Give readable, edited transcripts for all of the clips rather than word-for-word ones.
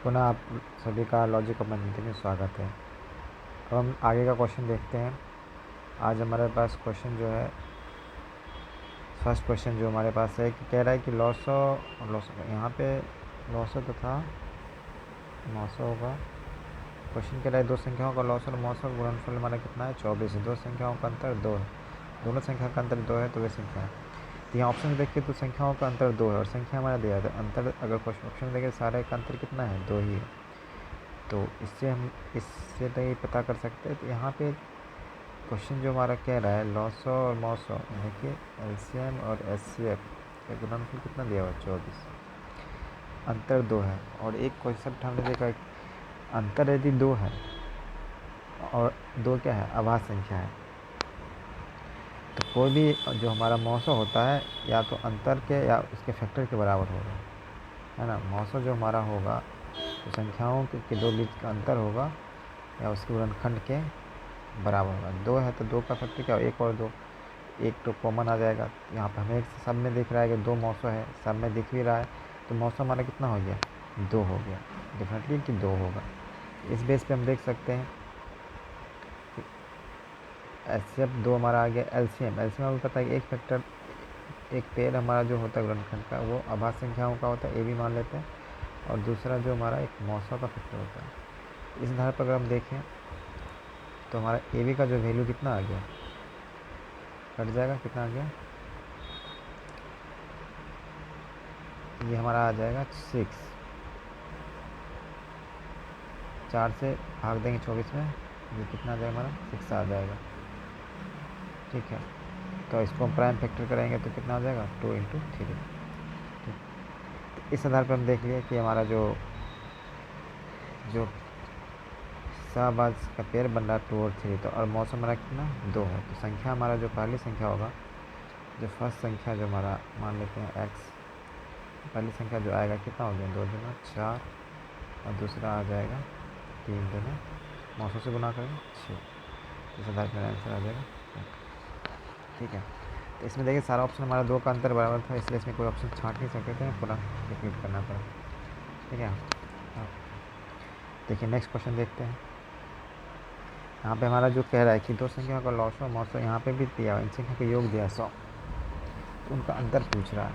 पुनः आप सभी का लॉजिक कम्युनिटी में स्वागत है। अब हम आगे का क्वेश्चन देखते हैं। आज हमारे पास क्वेश्चन जो है, फर्स्ट क्वेश्चन जो हमारे पास है कि कह रहा है कि लॉसो यहाँ पे लॉसो तो था, 900 होगा। क्वेश्चन कह रहा है दो संख्याओं का लॉस और मौसम का गुणनफल हमारा कितना है, 24 है। दो संख्याओं का अंतर 2 है, दोनों संख्या का अंतर 2 है तो वे संख्या है। तो यहाँ ऑप्शन देखिए तो संख्याओं का अंतर 2 है और संख्या हमारा दिया था अंतर, अगर क्वेश्चन ऑप्शन देखें सारे का अंतर कितना है, 2 ही है। तो इससे तो ये पता कर सकते हैं। तो यहाँ पे क्वेश्चन जो हमारा कह रहा है लॉसो और मौसो, देखिए एलसीएम और एचसीएफ का गुणनफल कितना दिया हुआ, 24, अंतर 2 है। और एक क्वेश्चन हमने देखा अंतर यदि 2 है और 2 क्या है, अभाज्य संख्या है, तो कोई भी जो हमारा मौसो होता है या तो अंतर के या उसके फैक्टर के बराबर होगा, है ना। मौसो जो हमारा होगा तो संख्याओं के दो बीच का अंतर होगा या उसके गुणनखंड के बराबर होगा। 2 है तो 2 का फैक्टर क्या हो, 1 और 2, एक तो कॉमन आ जाएगा। यहाँ पर हमें सब में दिख रहा है कि 2 मौसो है, सब में दिख भी रहा है, तो मौसो हमारा कितना हो गया, 2 हो गया, डेफिनेटली कि 2 होगा। इस बेस पे हम देख सकते हैं एचसीएफ 2 हमारा आ गया। एलसीएम हमें पता है कि एक फैक्टर, एक पेड़ हमारा जो होता है गुणनखंड का वो अभाज्य संख्याओं का होता है, ए भी मान लेते हैं, और दूसरा जो हमारा एक मौसो का फैक्टर होता है। इस आधार पर अगर हम देखें तो हमारा ए बी का जो वैल्यू कितना आ गया, कट जाएगा, कितना आ गया, ये हमारा आ जाएगा 6, 4 से भाग देंगे 24 में, ये कितना आ जाएगा हमारा, 6 आ जाएगा, ठीक है। तो इसको हम प्राइम फैक्टर करेंगे तो कितना आ जाएगा, 2 इंटू 3, ठीक। तो इस आधार पर हम देख लिए कि हमारा जो जो शाहबाज का पेयर बन रहा है 2 और 3, तो और मौसम हमारा कितना, 2 है। तो संख्या हमारा जो पहली संख्या होगा, जो फर्स्ट संख्या जो हमारा मान लेते हैं एक्स, पहली संख्या जो आएगा कितना हो गया, 2 दूना 4, और दूसरा आ जाएगा 3 दूना, मौसम से गुना करेंगे 6। इस आधार पर आंसर आ जाएगा, ठीक है। तो इसमें देखिए सारा ऑप्शन हमारा 2 का अंतर बराबर था, इसलिए इसमें कोई ऑप्शन छाँट नहीं सकते थे, पूरा रिपीट करना पड़ा, ठीक है। देखिए नेक्स्ट क्वेश्चन देखते हैं। यहाँ पे हमारा जो कह रहा है कि दो संख्या का लॉस और मौसम, यहाँ पे भी दिया इन संख्या का योग दिया 100, तो उनका अंतर पूछ रहा है।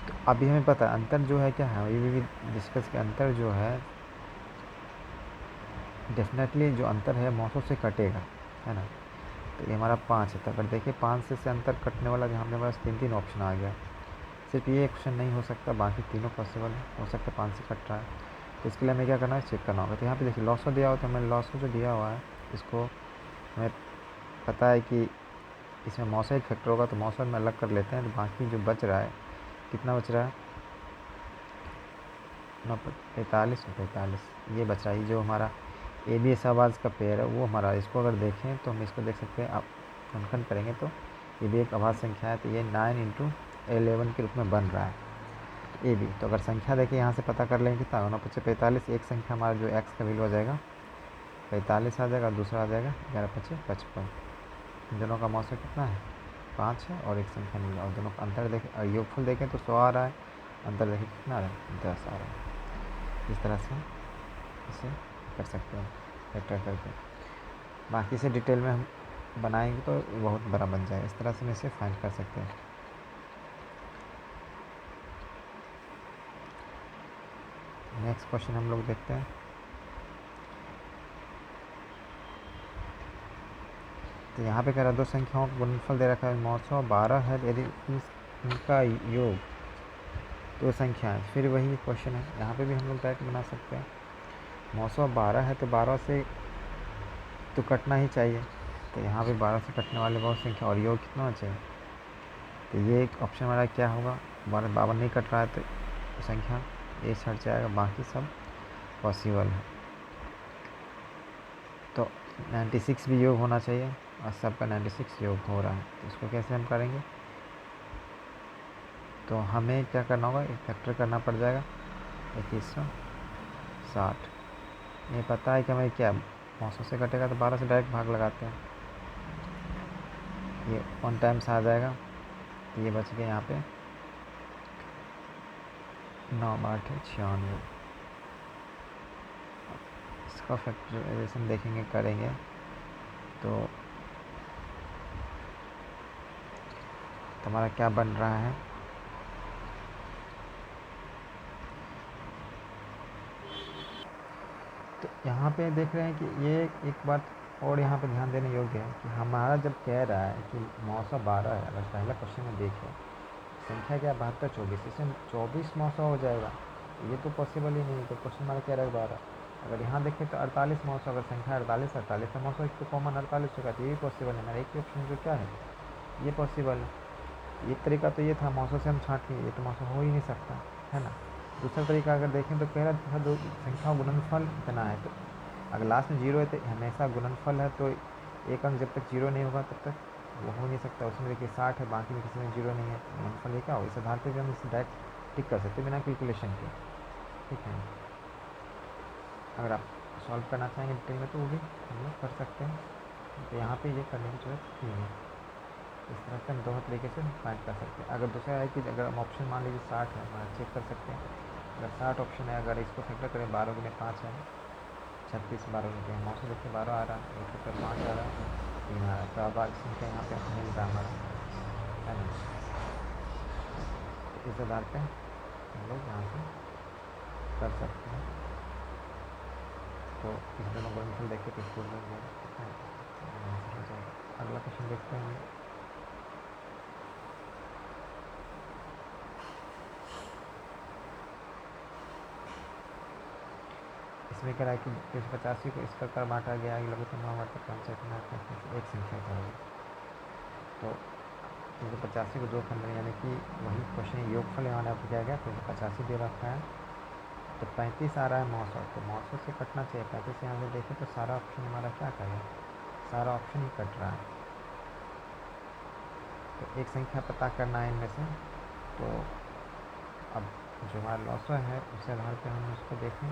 तो अभी हमें पता है अंतर जो है क्या है, ये भी डिस्कस के अंतर जो है डेफिनेटली जो अंतर है मौसम से कटेगा, है ना। तो ये हमारा 5 है, तो अगर देखिए 5 से अंतर कटने वाला यहाँ पे हमारे पास 3 ऑप्शन आ गया। सिर्फ ये क्वेश्चन नहीं हो सकता, बाकी तीनों पॉसिबल हो सकता है, 5 से कट रहा है। तो इसके लिए हमें क्या करना है, चेक करना होगा। तो यहाँ पे देखिए लॉसो दिया हुआ, तो हमें लॉसो जो दिया हुआ है इसको हमें पता है कि इसमें मौसम एक फैक्टर होगा, तो मौसम में अलग कर लेते हैं। तो बाकी जो बच रहा है, कितना बच रहा है, 45 ये बच रहा है। जो हमारा ए बी एस आवाज़ का पेयर है वो हमारा, इसको अगर देखें तो हम इसको देख सकते हैं, आप अंकन करेंगे तो ये भी एक आवाज़ संख्या है, तो ये 9 इंटू 11 के रूप में बन रहा है ए बी। तो अगर संख्या देखिए यहाँ से पता कर लेंगे कितना होना, 45, एक संख्या हमारा जो एक्स का वैल्यू आ जाएगा 45 आ जाएगा, दूसरा आ जाएगा 11×5 = 55। दोनों का मौसम कितना है, 5 है, और एक संख्या मिल रहा है, और दोनों का अंतर देखें, योगफल देखें तो 100 आ रहा है, अंतर देखें कितना आ रहा है, 10 आ रहा है। इस तरह से इसे कर सकते हैं फैक्टर करके। बाकी से डिटेल में हम बनाएंगे तो बहुत बड़ा बन जाएगा। इस तरह से हम इसे फाइंड कर सकते हैं। नेक्स्ट क्वेश्चन हम लोग देखते हैं। तो यहाँ पे कह रहा है दो संख्याओं का गुणनफल दे रखा है 912 है, यदि इनका योग दो संख्या है। फिर वही क्वेश्चन है, यहाँ पे भी हम लोग डायरेक्ट बना सकते हैं। 912 है तो 12 से तो कटना ही चाहिए, तो यहाँ पे 12 से कटने वाले बहुत संख्या और योग कितना होना चाहिए, तो ये एक ऑप्शन हमारा क्या होगा, 52 नहीं कट रहा है तो संख्या ये छट जाएगा, बाकी सब पॉसिबल है। तो 96 भी योग होना चाहिए और सबका 96 योग हो रहा है, तो इसको कैसे हम करेंगे, तो हमें क्या करना होगा, एक फैक्टर करना पड़ जाएगा 2160। ये पता है कि हमें क्या 900 से कटेगा तो 12 से डायरेक्ट भाग लगाते हैं, ये 1 टाइम्स आ जाएगा, तो ये बच गया यहाँ पे 9 8 96। इसका फैक्टराइजेशन देखेंगे, करेंगे तो तुम्हारा क्या बन रहा है। तो यहाँ पे देख रहे हैं कि ये एक बात और यहाँ पे ध्यान देने योग्य है कि हमारा जब कह रहा है कि 912 है, अगर पहला क्वेश्चन में देखें संख्या क्या 72 24, इसमें 24 900 हो जाएगा, ये तो पॉसिबल ही नहीं। तो क्वेश्चन हमारा कह रहा है 12। अगर यहाँ देखें तो 48 900, अगर संख्या 48 48 है 900 तो कॉमन 48 होगा, तो ये भी पॉसिबल है। मेरा एक ही ऑप्शन जो क्या है ये पॉसिबल है। एक तरीका तो ये था 900 से हम छाँट लिए, ये तो 900 हो ही नहीं सकता है ना। दूसरा तरीका अगर देखें तो कह रहा था दो संख्या गुणनफल इतना है, तो अगर लास्ट में जीरो है तो हमेशा गुणनफल है, तो एक अंक जब तक जीरो नहीं होगा तब तक वो हो नहीं सकता। उसमें देखिए 60 है, बाकी में किसी में जीरो नहीं है, गुणनफल ये क्या हो। इस आधार पर भी हम इसे डायरेक्ट टिक कर सकते बिना कैलकुलेशन के, ठीक है। अगर आप सॉल्व करना चाहेंगे डिटेल में तो वो भी हम लोग कर सकते हैं, तो यहाँ पे ये करने की जरूरत नहीं है। इस तरह से हम दोनों तरीके से फाइंड कर सकते हैं। अगर दूसरा है कि अगर हम ऑप्शन मान लीजिए 60 है, हमारा चेक कर सकते हैं। अगर 60 ऑप्शन है, अगर इसको फैक्टर करें 12 गुने 5 है 36, 12 गुने 900 देखिए 12 आ रहा है, 1 फैक्टर 5 आ रहा है, 3 आ रहा है, तो अब संख्या यहाँ पे मिल रहा है हमारा, है ना। तो इस आधार पर हम लोग यहाँ से कर सकते हैं। तो इस दोनों गुणनफल देखिए तो इसको हो जाएगा। अगला क्वेश्चन देखते हैं। इसमें कह रहा है कि 385 को इस प्रकार बांटा गया है, लघुत्तम एक संख्या का होगी। तो 385 को दो खंड में, यानी कि वही क्वेश्चन योगफल यहाँ पे किया गया, 385 दे रखा है, तो 35 आ रहा है 900, तो 900 से कटना चाहिए। 35 से यहाँ से देखें तो सारा ऑप्शन हमारा क्या करेगा, सारा ऑप्शन ही कट रहा है। तो एक संख्या पता करना है इनमें से, तो अब जो हमारा 900 है उस आधार पर हम उसको देखें।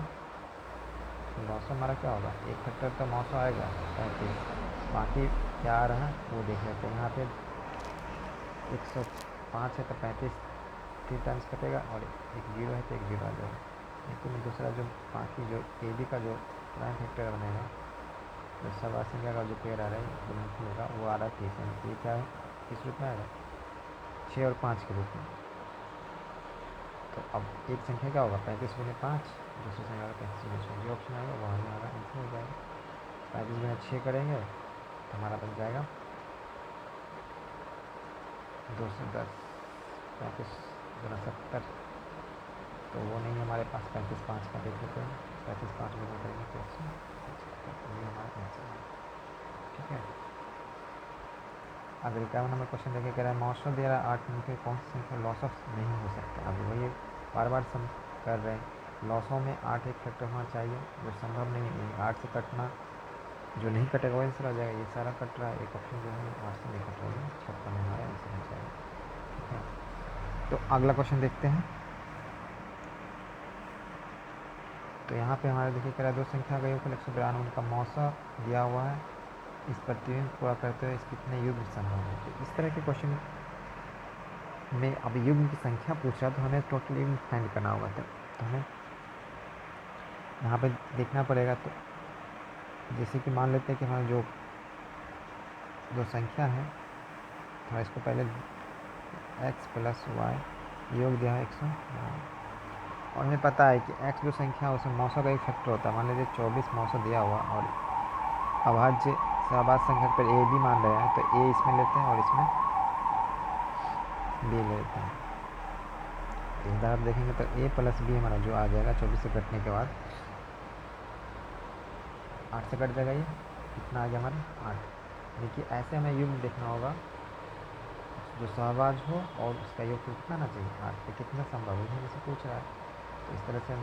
तो 900 हमारा क्या होगा, एक फैक्टर तो 900 आएगा 35, बाकी क्या आ रहा है वो देख लेते हैं। यहाँ पे 105 है तो 35 3 टाइम्स कटेगा, और एक जीरो है तो एक जीरो आ जाएगा। लेकिन दूसरा जो बाकी जो ए बी का जो प्राइम फैक्टर बनेगा, जो सब संख्या का जो पेयर आ रहा है गुणनफल होगा वो आ रहा है 30, यानी क्या है किस रूप में आएगा 6 और 5 के रूप में। तो अब एक संख्या क्या होगा 35 गुने 5, दूसरी संख्या का 35 गुने 6, जो ऑप्शन आएगा वो हमारा आंसर हो जाएगा। 35 गुने 6 करेंगे तो हमारा बन जाएगा 210, 35 गुना 70, तो वो नहीं हमारे पास। 35 5 का देख लेते हैं, 35 5 गुना करेंगे तो ये हमारा आंसर है, ठीक है। अगर 51 नंबर क्वेश्चन देखे कह रहा है 900 दे रहा है 8 में कौन सी संख्या लॉस ऑफ नहीं हो सकता। अब वही बार बार सम कर रहे हैं, लॉसों में 8 एक फैक्टर होना चाहिए, जो संभव नहीं है। 8 से कटना जो नहीं कटेगा वो आंसर आ जाएगा, ये सारा कट रहा है, एक ऑप्शन जो है 8 से नहीं कट रहा है, 56 हमारा आंसर हो जाएगा, ठीक है। तो अगला क्वेश्चन देखते हैं। तो यहाँ पे हमारे देखिए कह रहा है दो संख्या का योगफल 192, उनका मौसा दिया हुआ है, इस प्रतिबिंब पूरा करते हुए इस कितने युग्म संभव है। तो इस तरह के क्वेश्चन में अब युग्म की संख्या पूछ रहा है तो हमें टोटल युग्म फाइंड करना होगा। तो हमें यहाँ पे देखना पड़ेगा। तो जैसे कि मान लेते हैं कि हमारा जो संख्या है, तो इसको पहले x प्लस वाई योग दिया है 100, और हमें पता है कि x जो संख्या है उसमें 900 का एक फैक्टर होता है। मान लीजिए 24 900 दिया हुआ, और अभाज्य सहवाद संख्या पर ए बी मान रहे हैं, तो ए इसमें लेते हैं और इसमें बी लेते हैं। इस बार आप देखेंगे तो ए प्लस बी हमारा जो आ जाएगा 24 से कटने के बाद 8 से कट जाएगा, ये कितना आ गया हमारा 8। देखिए ऐसे हमें युग्म देखना होगा जो सहवाज हो और उसका योग कितना आना चाहिए 8 पे, कितना संभव है हमें से पूछ रहा है। तो इस तरह से हम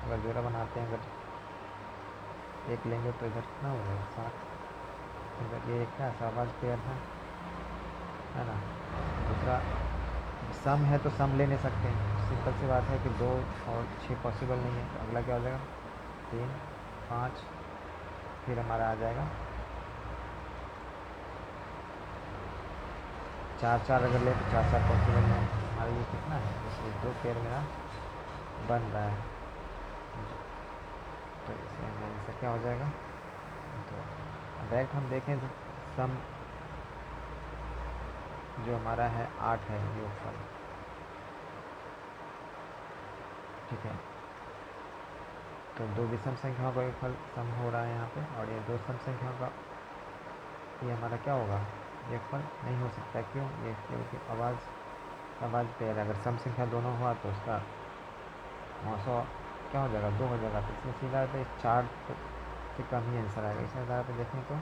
अगर जोड़ा बनाते हैं, अगर एक लेंगे तो इधर कितना हो जाएगा 7, इधर ये एक क्या सहवाज पेयर है ना। दूसरा सम है तो सम ले नहीं सकते हैं, सिंपल सी बात है कि 2 और 6 पॉसिबल नहीं है। तो अगला क्या हो जाएगा 3 5, फिर हमारा आ जाएगा 4 4, अगर ले तो 4 4 पॉसिबल नहीं है। हमारा ये कितना है, जैसे 2 पेयर मेरा बन रहा है, तो इसमें हमारा आंसर क्या हो जाएगा। तो डायरेक्ट हम देखें तो सम जो हमारा है 8 है योगफल, ठीक है। तो दो विषम संख्याओं का योगफल सम हो रहा है यहाँ पे, और ये दो सम संख्याओं का ये हमारा क्या होगा, योगफल नहीं हो सकता। क्यों? ये क्योंकि आवाज़ पे अगर सम संख्या दोनों हुआ तो उसका 900 क्या हो जाएगा, 2 हो जाएगा। तो इसमें सीधा पे 4 से कम ही आंसर आएगा। इस आधार पर देखें तो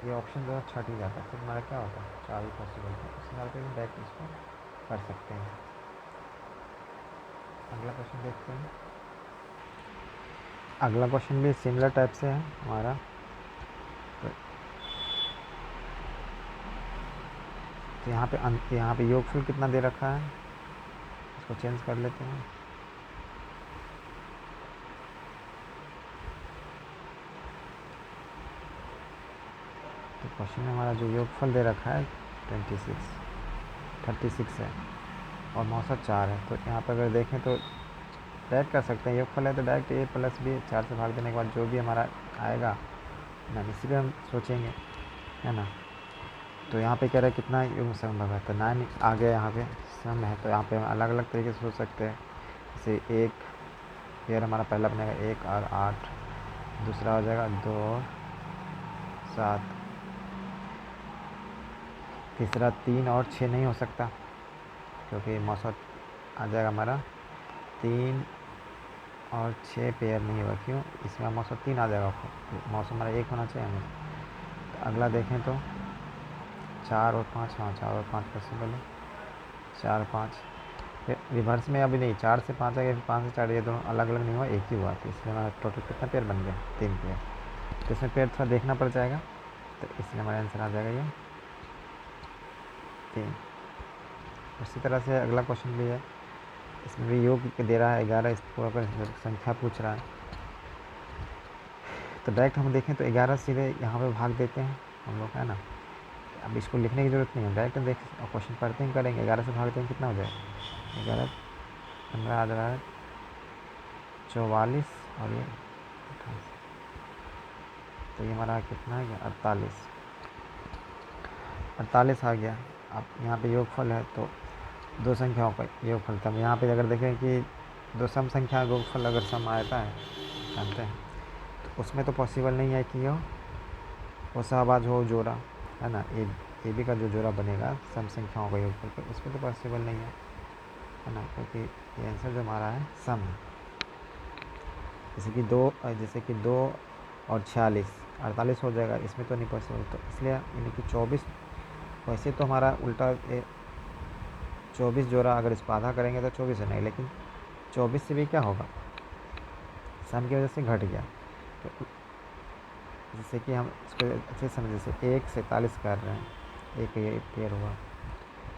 ये ऑप्शन जो है छट ही जाता है, फिर हमारा क्या होता है 4 ही पॉसिबल था। इस आधार पर भी डायरेक्ट इसको कर सकते हैं। अगला क्वेश्चन देखते हैं। अगला क्वेश्चन भी सिमिलर टाइप से है हमारा। तो यहाँ पे योगफल कितना दे रखा है, इसको चेंज कर लेते हैं। तो क्वेश्चन में हमारा जो योगफल दे रखा है 36 है और 904 है। तो यहाँ पर अगर देखें तो डायरेक्ट कर सकते हैं। योगफल है तो डायरेक्ट a प्लस b 4 से भाग देने के बाद जो भी हमारा आएगा ना, इसी पर हम सोचेंगे, है ना। तो यहाँ पे कह रहा है कितना योग संभव है, तो 9 आ गया यहाँ पे सम है। तो यहाँ पे हम अलग अलग तरीके से सोच सकते हैं। जैसे एक पेयर हमारा पहला बनेगा 1 और 8, दूसरा हो जाएगा 2 और 7, तीसरा 3 और 6 नहीं हो सकता क्योंकि मौसम आ जाएगा हमारा 3 और 6 पेयर नहीं होगा। क्यों? इसमें मौसम 3 आ जाएगा, मौसम हमारा 1 होना चाहिए हमें। तो अगला देखें तो 4 और 5, हाँ 4 और 5 पॉसिबल है। 4 5 फिर रिवर्स में अभी नहीं, 4 से 5 आ गया, फिर 5 से 4, ये दोनों अलग अलग नहीं हुआ, एक ही हुआ। तो इसलिए हमारा टोटल कितना पेयर बन गया, 3 पेयर। तो इसमें पेयर थोड़ा देखना पड़ जाएगा, तो इसलिए हमारा आंसर आ जाएगा ये 3। उसी तरह से अगला क्वेश्चन भी है, इसमें भी योग दे रहा है 11, इसको अगर संख्या पूछ रहा है तो डायरेक्ट हम देखें तो 11 सीधे यहाँ पे भाग देते हैं हम लोग, है ना। अब इसको लिखने की ज़रूरत नहीं है, डायरेक्ट देख क्वेश्चन पढ़ते ही करेंगे। 11 से भागते हैं कितना हो जाएगा, 11 15 आ रहा है 44 और ये 28, तो ये हमारा कितना है 48 आ गया। अब यहाँ पे योगफल है तो दो संख्याओं का योगफल, तब यहाँ पे अगर देखें कि दो सम संख्या का योगफल अगर सम आता है जानते हैं, तो उसमें तो पॉसिबल नहीं है कि वो सहभाज हो जोड़ा, है ना। ए बी का जो जोड़ा बनेगा सम संख्याओं का योगफल पर, उसमें तो पॉसिबल नहीं है ना, क्योंकि ये आंसर जो हमारा है सम है। जैसे कि 2 और 46 48 हो जाएगा, इसमें तो नहीं पॉसिबल। तो इसलिए यानी कि 24, वैसे तो हमारा उल्टा 24 जोड़ा अगर इसको आधा करेंगे तो 24 बनेगा, लेकिन 24 से भी क्या होगा, सम की वजह से घट गया। तो जैसे कि हम इसको अच्छे समझ, जैसे 1 से 43 कर रहे हैं, एक ये पेयर हुआ।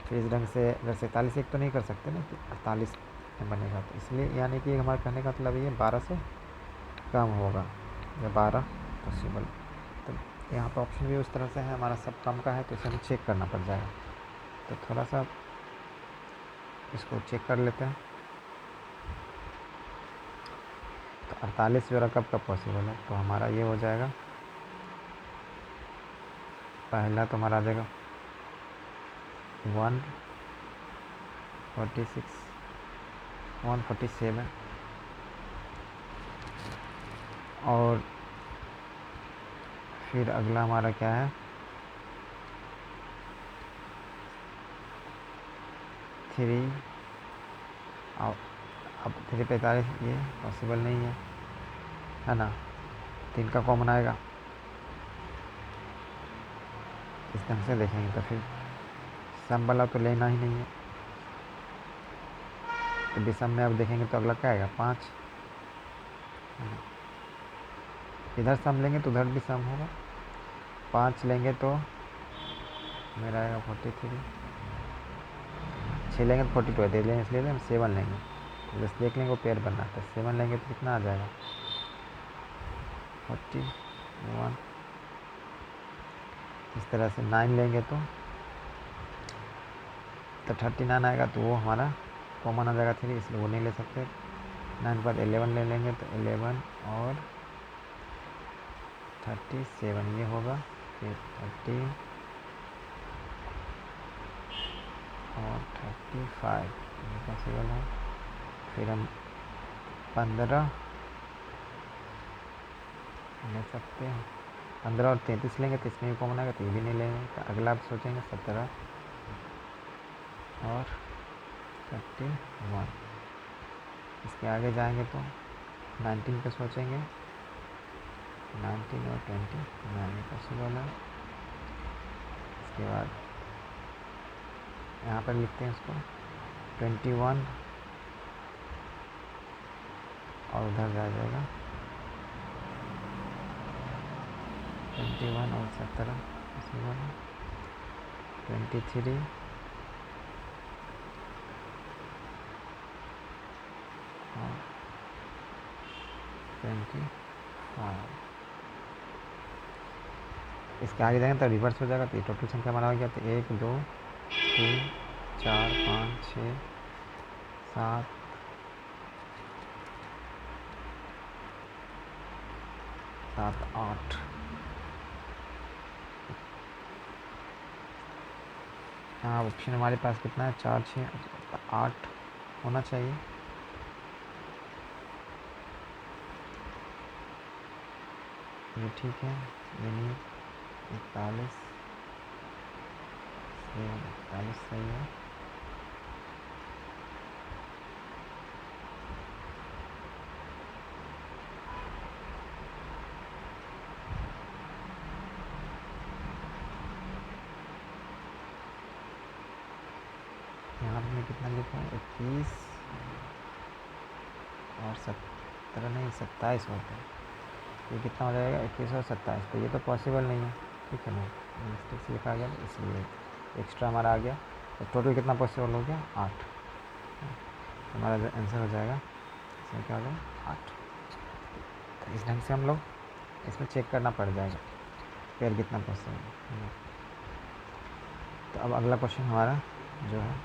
फिर इस ढंग से अगर 47 एक तो नहीं कर सकते ना कि 48 में बनेगा, तो इसलिए यानी कि हमारे कहने का मतलब ये 12 से कम होगा या 12 पॉसिबल। तो यहाँ पर ऑप्शन भी उस तरह से है, हमारा सब कम का है, तो इसे हमें चेक करना पड़ जाएगा। तो थोड़ा सा इसको चेक कर लेते हैं। तो 48 जोड़ा कब पॉसिबल है, तो हमारा ये हो जाएगा, पहला तो हमारा आ जाएगा 146 147, और फिर अगला हमारा क्या है 3, और अब 3 45 ये पॉसिबल नहीं है ना। 3 का कॉमन आएगा, इस ढंग से देखेंगे तो फिर सम वाला तो लेना ही नहीं है। तो विषम में अब देखेंगे तो अगला क्या आएगा 5, इधर सम लेंगे तो उधर भी सम होगा। 5 लेंगे तो मेरा आएगा 43, 6 लेंगे तो 42 दे लेंगे, इसलिए हम 7 लेंगे। तो बस देख लेंगे वो पेयर बनना, तो 7 लेंगे तो कितना आ जाएगा 41। इस तरह से 9 लेंगे तो 39 आएगा, तो वो हमारा कॉमन आ जाएगा 3, इसलिए वो नहीं ले सकते। 9 पर 11 ले लेंगे तो 11 और 37 ये होगा, फिर 13 और 35 ये पॉसिबल है। फिर हम 15 ले सकते हैं, 15 और 33 लेंगे तो इसमें भी कॉमन आएगा तो ये भी नहीं लेंगे। तो अगला आप सोचेंगे 17 और 31। इसके आगे जाएंगे तो 19 पे सोचेंगे, 19 और 29 पॉसिबल है। इसके बाद यहाँ पर लिखते हैं इसको 21 और उधर जा जाएगा 21 और 17 पॉसिबल है। 23 और 25। इसके आगे जाएंगे तो रिवर्स हो जाएगा। तो ये टोटल संख्या हमारा हो गया। तो 1 2 3 4 5 6 7 7 8। हाँ ऑप्शन हमारे पास कितना है, 4 6 8 होना चाहिए। ये ठीक है, ये नहीं, 41 41 सही है। यहाँ पर मैं कितना लिखा है, 21 और 17 नहीं 27 होता है। ये कितना हो जाएगा, 21 और 27। तो ये तो पॉसिबल नहीं है, ठीक है ना, मिस्टेक से लिखा गया इसलिए एक्स्ट्रा हमारा आ गया। तो टोटल कितना पॉसिबल हो गया, 8। हमारा जो आंसर हो जाएगा इसमें क्या हो गया, 8। तो इस ढंग से हम लोग इसमें चेक करना पड़ जाएगा पेयर कितना पॉसिबल है। तो अब अगला क्वेश्चन हमारा जो है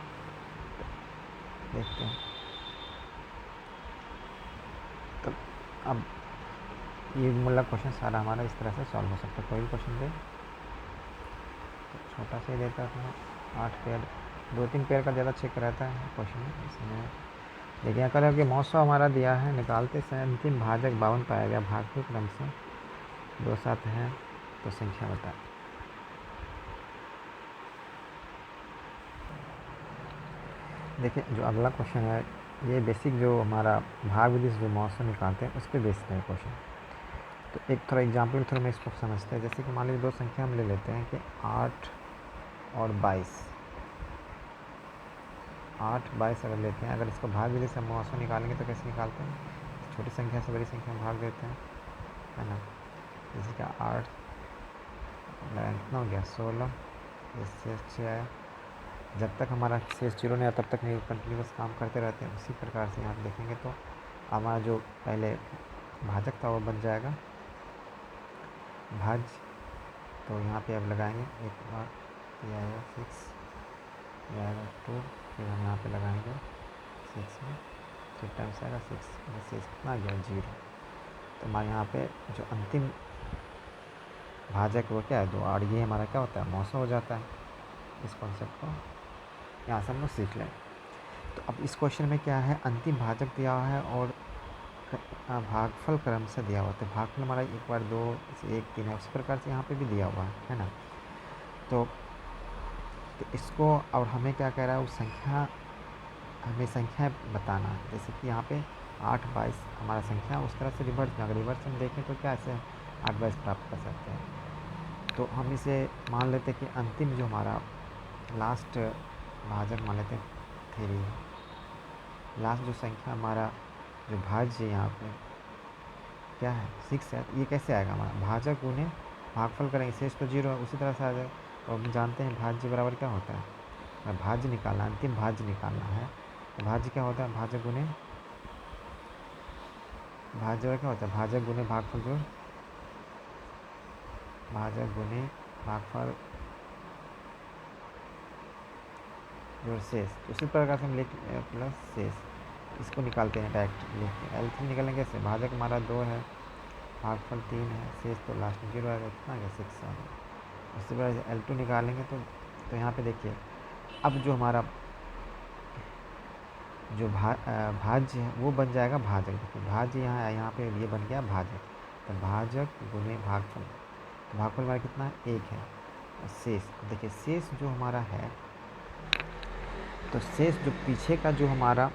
देखते हैं। तो अब ये मतलब क्वेश्चन सारा हमारा इस तरह से सॉल्व हो सकता है। कोई भी क्वेश्चन दे तो छोटा से ही देता है, 8 पेयर 2-3 पेयर का ज़्यादा चेक रहता है क्वेश्चन इसमें। देखिए कलर के मौसम हमारा दिया है, निकालते से अंतिम भाजक 52 पाया गया, भागफल क्रम से 2 7 है तो संख्या बताए। देखिए जो अगला क्वेश्चन है ये बेसिक जो हमारा भाग विधि से जो मौसम निकालते हैं उस पर बेस्ड है क्वेश्चन। तो एक थोड़ा एग्जाम्पल थोड़ा मैं इसको समझते हैं। जैसे कि मान लीजिए 2 संख्या हम ले लेते हैं कि 8 और 22। 8 22 अगर लेते हैं, अगर इसको भाग विधि से हम मौसम निकालेंगे तो कैसे निकालते हैं, छोटी संख्या से बड़ी संख्या में भाग देते हैं, है ना। जैसे कि 8 कितना हो गया 16, इससे 6 आया। जब तक हमारा शेष 0 नहीं आया तब तक नहीं कंटिन्यूस काम करते रहते हैं। उसी प्रकार से यहाँ देखेंगे तो हमारा जो पहले भाजक था वो बन जाएगा भाज। तो यहाँ पे अब लगाएंगे एक बार, ये आएगा 6, ये आएगा 2, फिर हम यहाँ पे लगाएंगे 6 में 3 टाइम्स आएगा 6, 6 कितना गया 0। तो हमारे यहाँ पे जो अंतिम भाजक वो क्या है 2, और ये हमारा क्या होता है मौसम हो जाता है। इस कॉन्सेप्ट को यहाँ से हम लोग सीख लें। तो अब इस क्वेश्चन में क्या है, अंतिम भाजक दिया हुआ है और भागफल क्रम से दिया हुआ। तो भागफल हमारा 1 बार 2 1 3 है, उसी प्रकार से यहाँ पे भी दिया हुआ है ना। तो इसको और हमें क्या कह रहा है, उस संख्या हमें संख्या बताना है। जैसे कि यहाँ पे 8 22 हमारा संख्या, उस तरह से रिवर्स, अगर रिवर्स हम देखें तो क्या ऐसे 8 22 प्राप्त कर सकते हैं। तो हम इसे मान लेते हैं कि अंतिम जो हमारा लास्ट भाजक मान लेते हैं 3, लास्ट जो संख्या हमारा जो भाज्य यहाँ पे क्या है 6 है। ये कैसे आएगा, हमारा भाजक गुने भागफल करेंगे, शेष तो 0 है, उसी तरह से आ जाएगा। तो हम जानते हैं भाज्य बराबर क्या होता है, भाज्य निकालना, अंतिम भाज्य निकालना है। तो भाज्य क्या होता है, भाजक गुने भाज्य क्या होता है, भाजक गुने भागफल जोड़, भाजक गुने भागफल जोड़ शेष। उसी प्रकार से हम लिख प्लस शेष। इसको निकालते हैं डायरेक्ट लिख के। L3 निकालेंगे कैसे, भाजक हमारा 2 है, भागफल 3 है, शेष तो लास्ट में 0 आएगा, कितना आ गया 6 आ गया। उसके बाद L2 निकालेंगे तो यहाँ पे देखिए अब जो हमारा जो भाज्य है वो बन जाएगा भाजक। देखिए भाज्य यहाँ पे ये बन गया भाजक, तो भाजक गुने भागफल, तो भागफल हमारा कितना है 1 है। और शेष देखिए शेष जो हमारा है, तो शेष जो पीछे का जो हमारा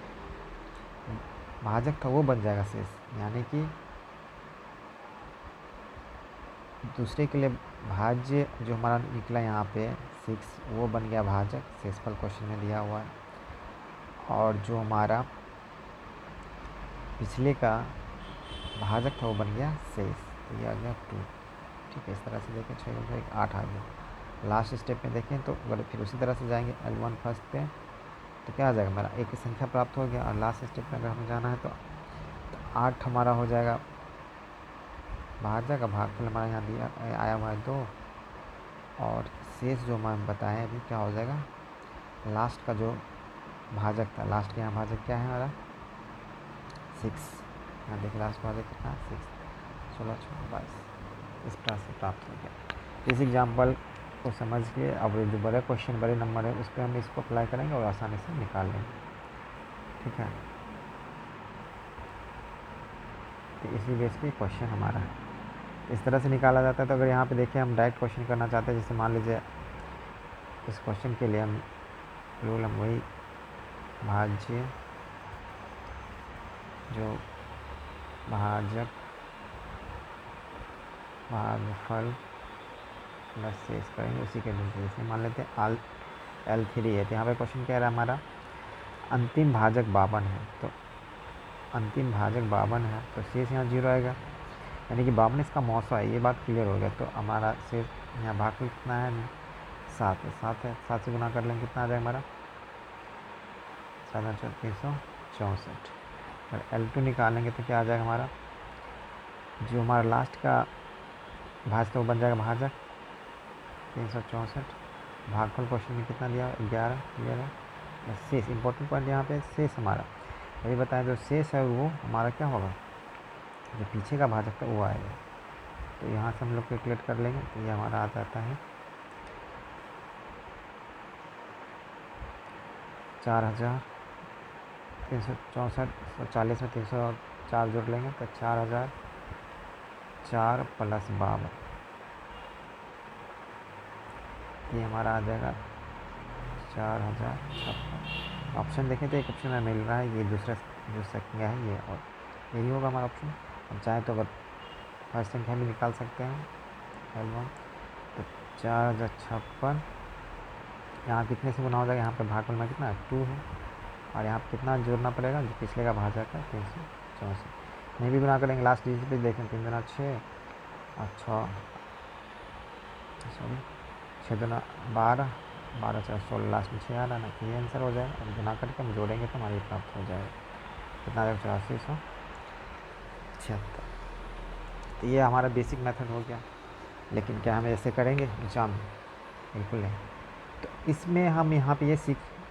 भाजक था वो बन जाएगा शेष, यानी कि दूसरे के लिए भाज्य जो हमारा निकला यहाँ पे 6 वो बन गया भाजक, शेषफल क्वेश्चन में दिया हुआ है। और जो हमारा पिछले का भाजक था वो बन गया शेष, तो ये आ गया 2। ठीक है, इस तरह से देखें 6 गुना 1 8 आ गया। लास्ट स्टेप में देखें तो अगर फिर उसी तरह से जाएंगे L1 फर्स्ट पे, तो क्या आ जाएगा मेरा एक की संख्या प्राप्त हो गया। और लास्ट स्टेप में अगर हमें जाना है तो 8 हमारा हो जाएगा भाजक का, भागफल हमारा यहाँ दिया आया हुआ है 2, और शेष जो हम बताएं अभी क्या हो जाएगा, लास्ट का जो भाजक था, लास्ट के यहाँ भाजक क्या है हमारा 6, यहाँ देखिए लास्ट भाजक कितना 6, 16 6 22, इस प्रकार से प्राप्त हो गया। इस एग्जाम्पल को समझ के अब जो बड़े क्वेश्चन बड़े नंबर है उस पर हम इसको अप्लाई करेंगे और आसानी से निकाल लेंगे। ठीक है, तो इसी बेस पे क्वेश्चन हमारा है, इस तरह से निकाला जाता है। तो अगर यहाँ पे देखिए हम डायरेक्ट क्वेश्चन करना चाहते हैं, जैसे मान लीजिए इस क्वेश्चन के लिए हम रूल हम वही भाज्य जो भाजक भागफल प्लस शेष करेंगे उसी के लिए, जैसे मान लेते हैं L3 है, तो यहाँ पे क्वेश्चन कह रहा है हमारा अंतिम भाजक 52 है, तो अंतिम भाजक 52 है तो शेष यहाँ 0 आएगा, यानी कि 52 इसका मौसा है, ये बात क्लियर हो गया। तो हमारा शेष यहाँ भागफल कितना है 7 है, 7 से गुना कर लेंगे कितना आ जाएगा हमारा 364। और L2 निकालेंगे तो क्या आ जाएगा हमारा, जो हमारा लास्ट का भाजक तो बन जाएगा भाजक 364, भागफल क्वेश्चन में कितना दिया 11 दिया है। शेष इंपॉर्टेंट पॉइंट यहाँ पे शेष हमारा अभी बताएं, जो शेष है वो हमारा क्या होगा, जो पीछे का भाजक था वो आएगा। तो यहाँ से हम लोग कैलकुलेट कर लेंगे, तो ये हमारा आ जाता है 4364, 40 में 304 जोड़ लेंगे तो 4004 प्लस 52, ये हमारा आ जाएगा 4056। ऑप्शन देखें तो एक ऑप्शन में मिल रहा है, ये दूसरा जो संख्या है ये, और यही होगा हमारा ऑप्शन। हम चाहें तो अगर फर्स्ट संख्या भी निकाल सकते हैं L1, तो 4056 यहाँ कितने से गुना हो जाएगा, यहाँ पे भागफल में कितना 2 है, और यहाँ पे कितना जोड़ना पड़ेगा, जो पिछले का भाजक है 364, नहीं भी गुना करेंगे लास्ट डिजिट पे देखें 3 गुना 6 और 6 गुना 12, 12 4 16, लास्ट में 6 आ रहा ना, तो ये आंसर हो जाएगा। अब गुना करके हम जोड़ेंगे तो हमारी प्राप्त हो जाएगा कितना आ जाएगा 8476। तो ये हमारा बेसिक मेथड हो गया, लेकिन क्या हम ऐसे करेंगे एग्जाम में, बिल्कुल नहीं। तो इसमें हम यहाँ पे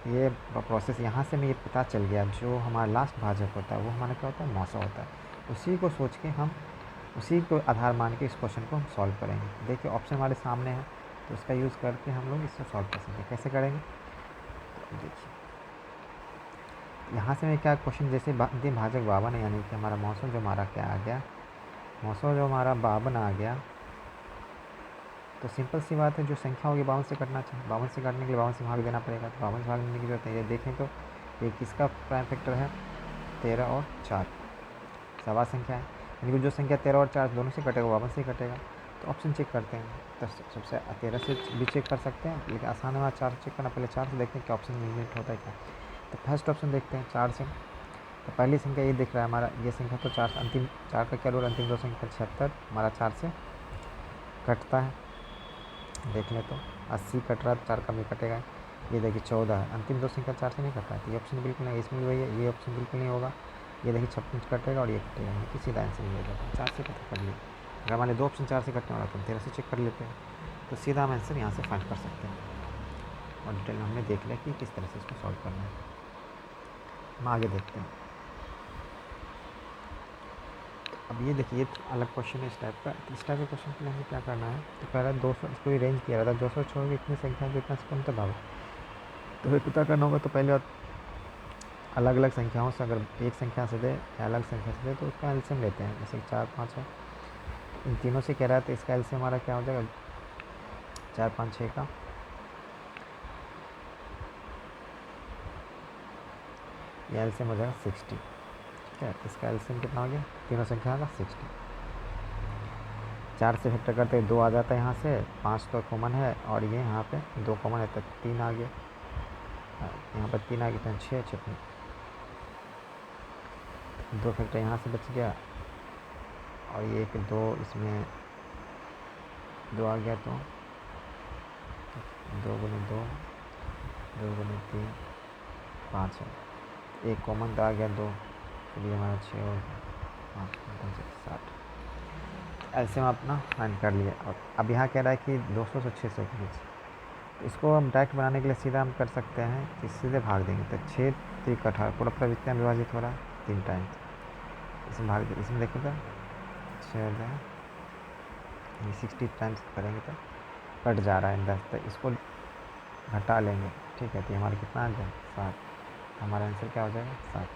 ये प्रोसेस यहाँ से हमें ये पता चल गया, जो हमारा लास्ट भाजक होता है वो हमारा क्या होता है मौसा होता है, उसी को सोच के हम उसी को आधार मान के इस क्वेश्चन को हम सॉल्व करेंगे। देखिए ऑप्शन हमारे सामने है, तो उसका यूज़ करके हम लोग इसको सॉल्व कर सकते हैं। कैसे करेंगे, तो देखिए यहाँ से मैं क्या क्वेश्चन, जैसे अंतिम भाजक 52 है, यानी कि हमारा मौसम जो हमारा क्या आ गया, मौसम जो हमारा 52 आ गया, तो सिंपल सी बात है, जो संख्या होगी 52 से कटना चाहिए, 52 से काटने के लिए 52 से भाग देना पड़ेगा, तो 52 से भाग देने की जरूरत है। ये देखें तो ये किसका प्राइम फैक्टर है 13 और 4 सवा संख्या है, यानी कि जो संख्या 13 और 4 दोनों से कटेगा 52 से ही कटेगा। तो ऑप्शन चेक करते हैं, तो सबसे 13 से भी चेक कर सकते हैं, लेकिन आसान है 4 से चेक करना, पहले 4 से देखते हैं कि ऑप्शन एलिमिनेट होता है क्या। तो फर्स्ट ऑप्शन देखते हैं 4 से, तो पहली संख्या ये दिख रहा है हमारा, ये संख्या तो 4 अंतिम 4 का क्या रूल, अंतिम 2 संख्या 76 हमारा 4 से कटता है, देख लें तो 80 कट रहा है, 4 कम ही कटेगा। ये देखिए 14 है, अंतिम 2 संख्या 4 से नहीं कटता है, तो ये ऑप्शन बिल्कुल नहीं, इसमें भी वही है, ये ऑप्शन बिल्कुल नहीं होगा। ये देखिए 56 कटेगा और ये कटेगा, यानी कि सीधा आंसर ये हो जाएगा 4 से कर लिए। अगर हमारे 2 ऑप्शन 4 से कटने वाला तो 13 से चेक कर लेते हैं, तो सीधा हम आंसर यहाँ से फाइंड कर सकते हैं। और डिटेल में हमने देख लिया कि किस तरह से इसको सॉल्व करना है। हम आगे देखते हैं। अब ये देखिए अलग क्वेश्चन है इस टाइप का। इस टाइप के क्वेश्चन के लिए हमें क्या करना है, तो कह रहा है 200, इसको ही रेंज किया रहा था 200 छोड़ के इतनी संख्या कितना से कम तक भागो। तो एक पता करना होगा, तो पहले बात अलग अलग संख्याओं से अगर एक संख्या से दे या अलग संख्या से दे तो उसका एलसीएम लेते हैं। जैसे 4 5 है, इन तीनों से कह रहा है तो इसका एलसीएम हमारा क्या हो जाएगा, 4 5 6 का ये एलसीएम हो जाएगा 60। ठीक है, इसका एलसीएम कितना हो गया, तीनों संख्या का 60। 4 से फैक्टर करते 2 आ जाता है यहाँ से, 5 तो कॉमन है और ये यहाँ पे 2 कॉमन है तो 3 आ गया, यहाँ पर 3 आ गया तो 6 6 2 फैक्टर यहाँ से बच गया और ये एक 2 इसमें 2 आ गया, तो 2 गुने 2 2 गुने 3 5 है, एक कॉमन तो आ गया 2, फिर ये हमारा 6 और 5 60। एलसीएम अपना फाइंड कर लिया। और अब यहाँ कह रहा है कि 200 से 600 के बीच, तो इसको हम डायरेक्ट बनाने के लिए सीधा हम कर सकते हैं कि सीधे भाग देंगे। तो 6 3 18 पूरा पूरा इतना विभाजित हो रहा है 3 टाइम, इसमें भाग दे, इसमें देखो तो 6 60 टाइम्स करेंगे तो कट जा रहा है 10, तो इसको घटा लेंगे। ठीक है, तो हमारा कितना आ जाए 7, हमारा आंसर क्या हो जाएगा 7।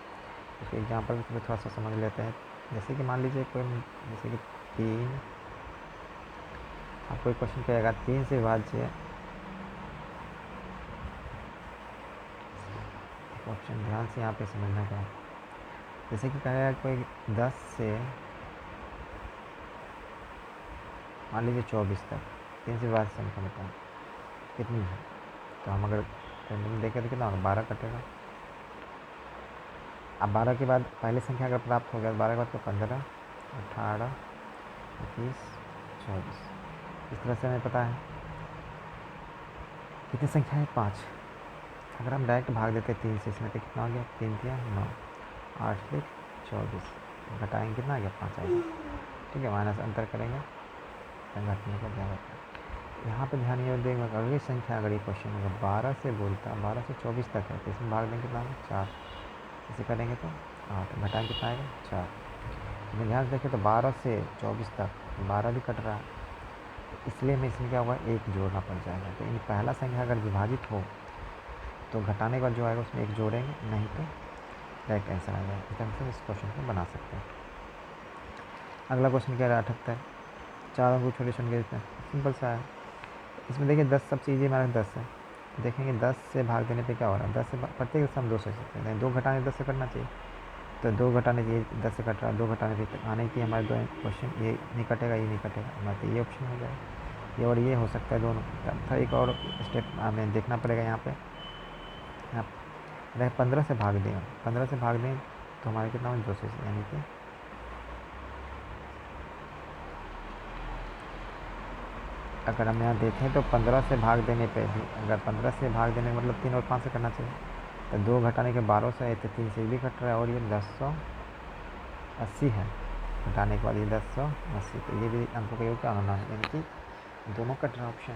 इसके एग्जाम्पल को थोड़ा सा समझ लेते हैं। जैसे कि मान लीजिए कोई, जैसे कि 3, आपको एक क्वेश्चन कहेगा 3 से विभाज्य, ऑप्शन ध्यान से यहाँ पे समझना का, जैसे कि कहेगा कोई 10 से मान लीजिए 24 तक 3 से विभाज्य संख्या बताएं कितनी है, तो हम अगर रेंडम देखें तो कितना होगा 12 कटेगा। अब 12 के बाद पहली संख्या अगर प्राप्त हो गया, 12 के बाद तो 15 18 21 24, इस तरह से हमें पता है कितनी संख्या है 5। अगर हम डायरेक्ट भाग देते 3 से, इसमें तो कितना हो गया 3 3 9 8 1 24, घटाएंगे कितना आ गया 5 आएगा। ठीक है, माइनस अंतर करेंगे घटने का क्या होता है। यहाँ पे ध्यान ये देंगे, अगली संख्या अगर ये क्वेश्चन अगर 12 से बोलता है 12 से 24 तक है, तो इसमें भाग देंगे कितना 4, इसे करेंगे तो 8, घटाएंगे कितना आएगा 4। लेकिन ध्यान से देखें तो 12 से 24 तक 12 भी कट रहा है, इसलिए हमें इसमें क्या होगा 1 जोड़ना पड़ जाएगा। तो इन पहला संख्या अगर विभाजित हो तो घटाने के बाद जो आएगा उसमें 1 जोड़ेंगे, नहीं तो डायरेक्ट आंसर आ जाएगा। इस तरह से इस क्वेश्चन को बना सकते हैं। अगला क्वेश्चन क्या है 78, 4 अंक छोटे छोटे हैं, सिंपल सा है। इसमें देखिए 10 सबसे ईजी हमारा 10 है, देखेंगे 10 से भाग देने पे क्या हो रहा है, 10 से प्रत्येक दशा हम 2 से सकते हैं, 2 घटाने 10 से करना चाहिए, तो 2 घटाने चाहिए 10 से कट रहा है, 2 घटाने पे आने की हमारे 2 क्वेश्चन, ये नहीं कटेगा ये नहीं कटेगा, हमारे तो ये ऑप्शन हो जाएगा, ये और ये हो सकता है दोनों। था एक और स्टेप हमें देखना पड़ेगा यहाँ पे, यहाँ अगर 15 से भाग दें, 15 से भाग दें तो हमारे कितना हो 2 से, यानी कि अगर हम यहाँ देखें तो 15 से भाग देने पे भी, अगर 15 से भाग देने मतलब 3 और 5 से करना चाहिए, तो 2 घटाने के 12 से है तो 3 से भी कट रहा है, और ये 1080 है, घटाने के बाद ये 1080, तो ये भी अंकों का योग क्या होना है, यानी कि दोनों कट रहा है ऑप्शन।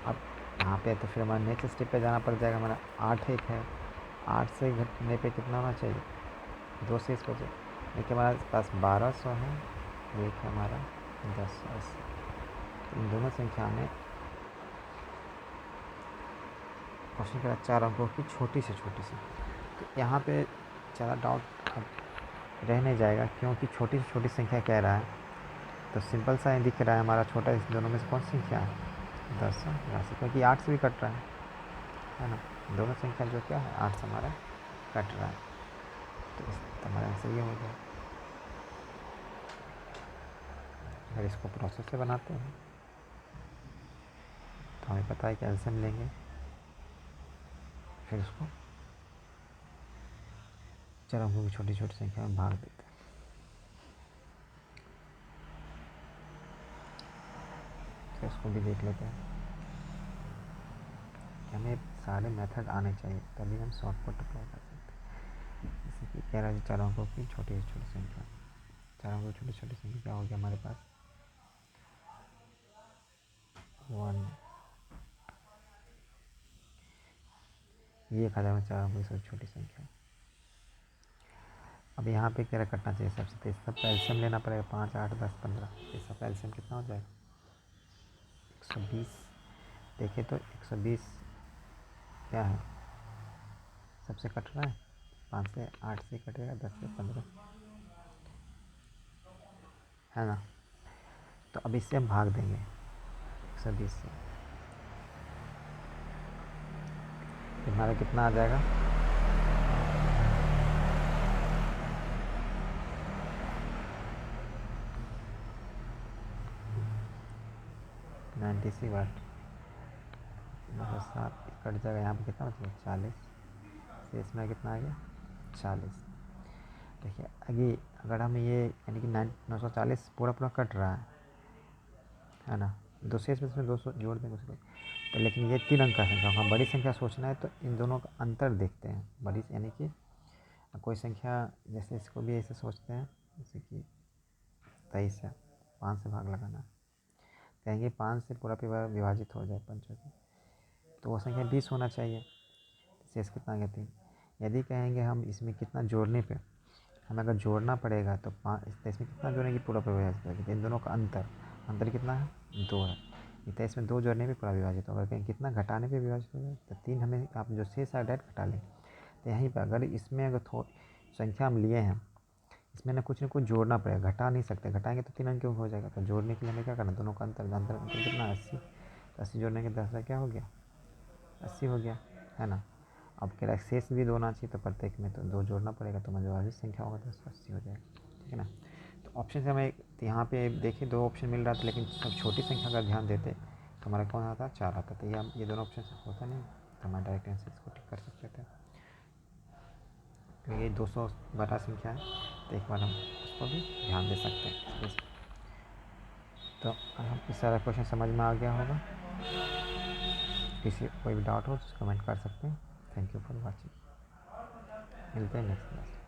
अब यहाँ पे तो फिर हमारा नेक्स्ट स्टेप पे जाना पड़ जाएगा, हमारा 8 एक है, 8 से घटने पे कितना होना चाहिए 2 से इस वजह, देखिए हमारे पास 1200 है, एक है हमारा 1080, इन दोनों संख्या में क्वेश्चन करा 4 अंकों की छोटी से छोटी सी, तो यहाँ पे ज़्यादा डाउट अब रह नहीं जाएगा, क्योंकि छोटी से छोटी संख्या कह रहा है, तो सिंपल सा ही दिख रहा है हमारा छोटा, इस दोनों में से कौन सी संख्या है 10 यहाँ से, क्योंकि 8 से भी कट रहा है ना, दोनों संख्या जो क्या है 8 से हमारा कट रहा है, तो इस हमारा आंसर ये हो गया। अगर इसको प्रोसेस से बनाते हैं तो हमें पता है कि एलसीएम लेंगे, फिर उसको 4 अंकों की छोटी छोटी संख्या में भाग देते हैं। तो इसको भी देख लेते हैं कि हमें सारे मेथड आने चाहिए, तभी हम शॉर्टकट अप्लाई कर सकते हैं। जैसे कि कह रहा है 4 अंकों की छोटी से छोटी संख्या, 4 अंकों की छोटी छोटी संख्या क्या हो गया हमारे पास 1, ये 1000 में 4 अंकों की सबसे छोटी संख्या। अब यहाँ पे क्या कटना चाहिए सबसे, तो इसका एलसीएम लेना पड़ेगा 5, 8, 10, 15। इसका एलसीएम कितना हो जाएगा 120। देखिए तो 120 क्या है, सबसे कट रहा है 5 से 8 से कटेगा 10 से 15, है ना। तो अब इससे हम भाग देंगे 120 से, तो हमारा कितना आ जाएगा 96 वाट। मतलब 7 कट जाएगा यहाँ पे, कितना मतलब 40 से, इसमें कितना आ गया 40। देखिए आगे अगर हम ये यानी कि 940 पूरा पूरा कट रहा है ना, 200 इसमें 200 जोड़ देंगे उसको, तो लेकिन ये 3 अंक का संख्या, हम बड़ी संख्या सोचना है तो इन दोनों का अंतर देखते हैं। बड़ी यानी कि कोई संख्या, जैसे इसको भी ऐसे सोचते हैं, जैसे कि 23 है, 5 से भाग लगाना है, कहेंगे 5 से पूरा पूरा विभाजित हो जाए पंचों की, तो वो संख्या 20 होना चाहिए। शेष कितना कहते हैं, यदि कहेंगे हम इसमें कितना जोड़ने पे, हमें अगर जोड़ना पड़ेगा तो 5, इसमें कितना जोड़ेंगे पूरा पूरा विभाजित होगा, इन दोनों का अंतर कितना है 2 है, तो इसमें 2 जोड़ने पे पूरा विभाजित होगा। कहीं कितना घटाने पे विभाजित होगा, तो 3 हमें, आप जो शेष है डायरेक्ट घटा लें। तो यहीं पर अगर इसमें अगर संख्या हम लिए हैं, इसमें ना कुछ जोड़ना पड़ेगा, घटा नहीं सकते, घटाएंगे तो 3 अंक क्यों हो जाएगा। तो जोड़ने के लिए हमें क्या करना, दोनों का अंतर कितना 80, तो 80 जोड़ने के 10 क्या हो गया 80 हो गया, है ना। अब कह रहा है शेष भी 2 होना चाहिए, तो प्रत्येक में तो 2 जोड़ना पड़ेगा, तो जो वाजिब संख्या होगा तो 80 हो जाएगा, ठीक है ना। तो ऑप्शन से हमें यहाँ पे देखिए 2 ऑप्शन मिल रहा था, लेकिन सब छोटी संख्या का ध्यान देते तो हमारा कौन आता 4 आता, तो ये दोनों ऑप्शन से होता नहीं, तो हमारा डायरेक्ट आंसर इसको टिक कर सकते थे। तो ये 200 बड़ा संख्या है, तो एक बार हम उसको भी ध्यान दे सकते हैं। तो हम इस सारा क्वेश्चन समझ में आ गया होगा। किसी कोई भी डाउट हो तो कमेंट कर सकते हैं। थैंक यू फॉर वॉचिंग, मिलते हैं नेक्स्ट क्लास।